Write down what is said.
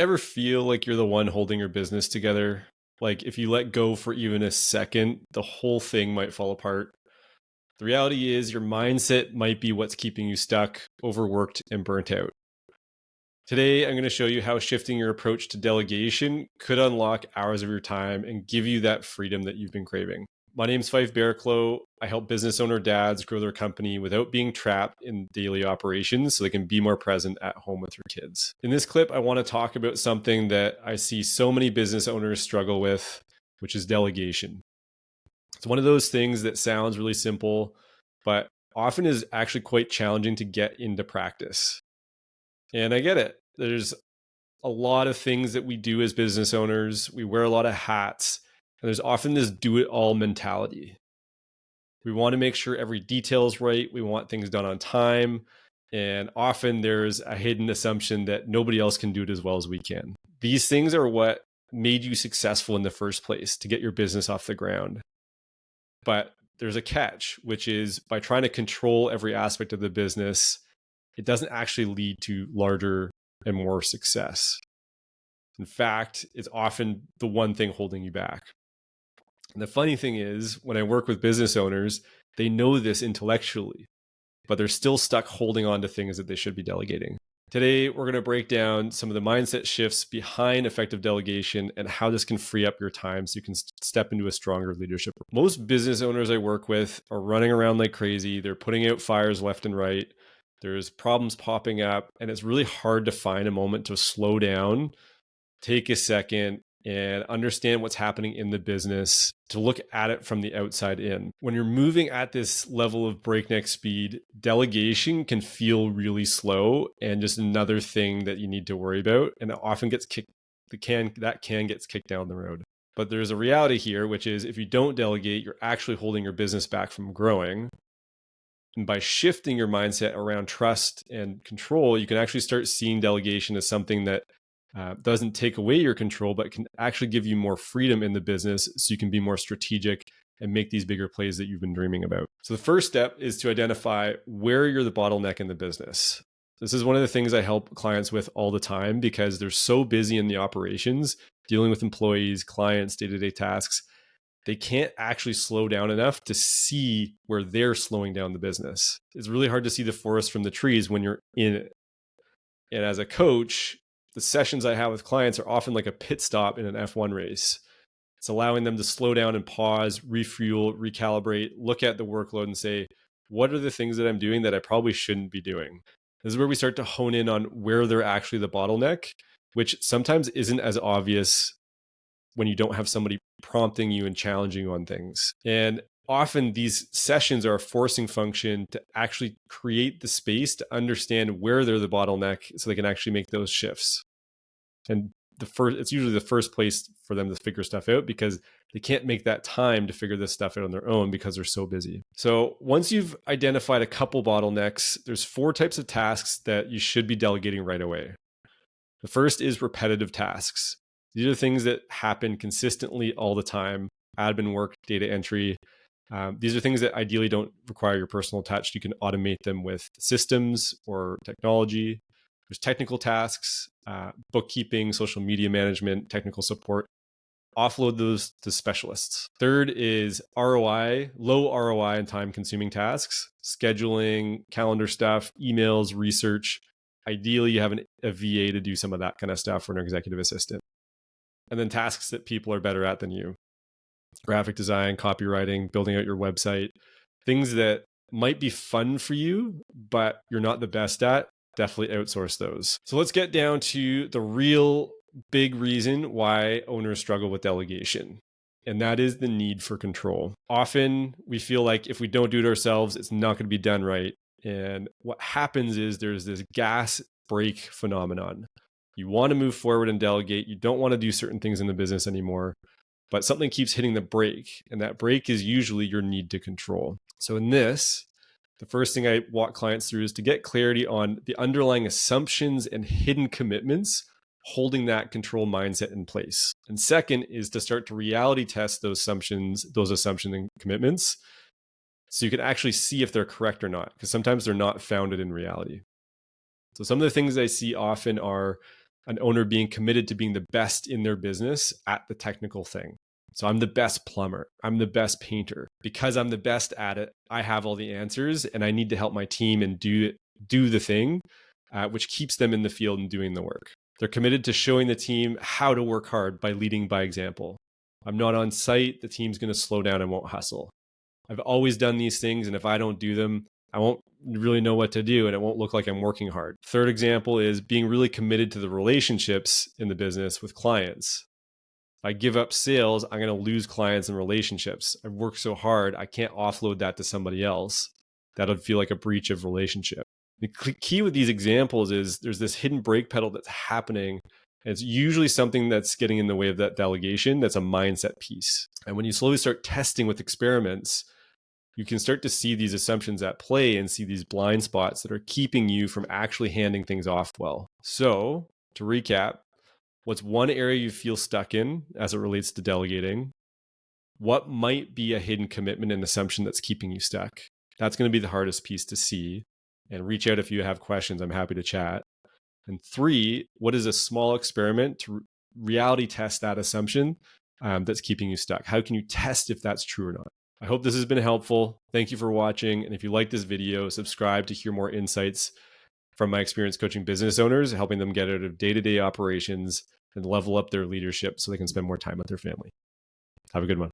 Ever feel like you're the one holding your business together? Like if you let go for even a second, the whole thing might fall apart. The reality is your mindset might be what's keeping you stuck, overworked, and burnt out. Today, I'm going to show you how shifting your approach to delegation could unlock hours of your time and give you that freedom that you've been craving. My name is Fyfe Barraclough. I help business owner dads grow their company without being trapped in daily operations so they can be more present at home with their kids. In this clip, I want to talk about something that I see so many business owners struggle with, which is delegation. It's one of those things that sounds really simple, but often is actually quite challenging to get into practice. And I get it. There's a lot of things that we do as business owners. We wear a lot of hats. And there's often this do-it-all mentality. We want to make sure every detail is right. We want things done on time. And often there's a hidden assumption that nobody else can do it as well as we can. These things are what made you successful in the first place to get your business off the ground. But there's a catch, which is by trying to control every aspect of the business, it doesn't actually lead to larger and more success. In fact, it's often the one thing holding you back. And the funny thing is, when I work with business owners, they know this intellectually, but they're still stuck holding on to things that they should be delegating. Today, we're going to break down some of the mindset shifts behind effective delegation and how this can free up your time so you can step into a stronger leadership. Most business owners I work with are running around like crazy. They're putting out fires left and right. There's problems popping up, and it's really hard to find a moment to slow down, take a second, and understand what's happening in the business, to look at it from the outside in. When you're moving at this level of breakneck speed, delegation can feel really slow and just another thing that you need to worry about. And it often gets that can gets kicked down the road. But there's a reality here, which is if you don't delegate, you're actually holding your business back from growing. And by shifting your mindset around trust and control, you can actually start seeing delegation as something that doesn't take away your control, but can actually give you more freedom in the business so you can be more strategic and make these bigger plays that you've been dreaming about. So the first step is to identify where you're the bottleneck in the business. This is one of the things I help clients with all the time because they're so busy in the operations, dealing with employees, clients, day-to-day tasks. They can't actually slow down enough to see where they're slowing down the business. It's really hard to see the forest from the trees when you're in it. And as a coach, the sessions I have with clients are often like a pit stop in an F1 race. It's allowing them to slow down and pause, refuel, recalibrate, look at the workload and say, what are the things that I'm doing that I probably shouldn't be doing? This is where we start to hone in on where they're actually the bottleneck, which sometimes isn't as obvious when you don't have somebody prompting you and challenging you on things. And often these sessions are a forcing function to actually create the space to understand where they're the bottleneck so they can actually make those shifts. And it's usually the first place for them to figure stuff out because they can't make that time to figure this stuff out on their own because they're so busy. So once you've identified a couple bottlenecks, there's 4 types of tasks that you should be delegating right away. The first is repetitive tasks. These are things that happen consistently all the time: admin work, data entry. These are things that ideally don't require your personal touch. You can automate them with systems or technology. There's technical tasks, bookkeeping, social media management, technical support. Offload those to specialists. Third is ROI, low ROI and time-consuming tasks: scheduling, calendar stuff, emails, research. Ideally, you have a VA to do some of that kind of stuff, or an executive assistant. And then tasks that people are better at than you: graphic design, copywriting, building out your website, things that might be fun for you, but you're not the best at. Definitely outsource those. So let's get down to the real big reason why owners struggle with delegation. And that is the need for control. Often we feel like if we don't do it ourselves, it's not going to be done right. And what happens is there's this gas brake phenomenon. You want to move forward and delegate. You don't want to do certain things in the business anymore, but something keeps hitting the brake. And that brake is usually your need to control. So in this, the first thing I walk clients through is to get clarity on the underlying assumptions and hidden commitments holding that control mindset in place. And second is to start to reality test those assumptions and commitments so you can actually see if they're correct or not, because sometimes they're not founded in reality. So some of the things I see often are an owner being committed to being the best in their business at the technical thing. So I'm the best plumber. I'm the best painter. Because I'm the best at it, I have all the answers and I need to help my team and do the thing, which keeps them in the field and doing the work. They're committed to showing the team how to work hard by leading by example. I'm not on site. The team's going to slow down and won't hustle. I've always done these things, and if I don't do them, I won't really know what to do and it won't look like I'm working hard. Third example is being really committed to the relationships in the business with clients. If I give up sales, I'm going to lose clients and relationships. I've worked so hard, I can't offload that to somebody else. That would feel like a breach of relationship. The key with these examples is there's this hidden brake pedal that's happening. And it's usually something that's getting in the way of that delegation. That's a mindset piece. And when you slowly start testing with experiments, you can start to see these assumptions at play and see these blind spots that are keeping you from actually handing things off well. So to recap, what's one area you feel stuck in as it relates to delegating? What might be a hidden commitment and assumption that's keeping you stuck? That's going to be the hardest piece to see. And reach out if you have questions. I'm happy to chat. And 3, what is a small experiment to reality test that assumption that's keeping you stuck? How can you test if that's true or not? I hope this has been helpful. Thank you for watching. And if you like this video, subscribe to hear more insights from my experience coaching business owners, helping them get out of day-to-day operations and level up their leadership so they can spend more time with their family. Have a good one.